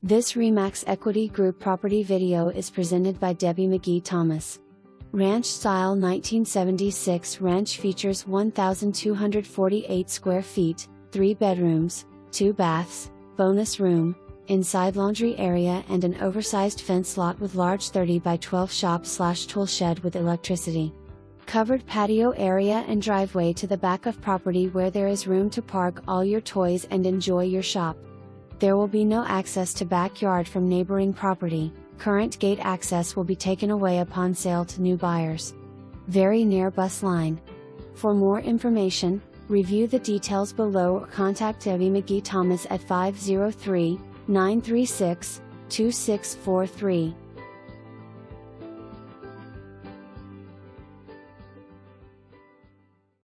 This RE/MAX Equity Group property video is presented by Debbie McGee-Thomas. Ranch style 1976 ranch features 1,248 square feet, 3 bedrooms, 2 baths, bonus room, inside laundry area and an oversized fence lot with large 30 by 12 shop/tool shed with electricity. Covered patio area and driveway to the back of property where there is room to park all your toys and enjoy your shop. There will be no access to backyard from neighboring property. Current gate access will be taken away upon sale to new buyers. Very near bus line. For more information, review the details below or contact Debbie McGee-Thomas at 503-936-2643.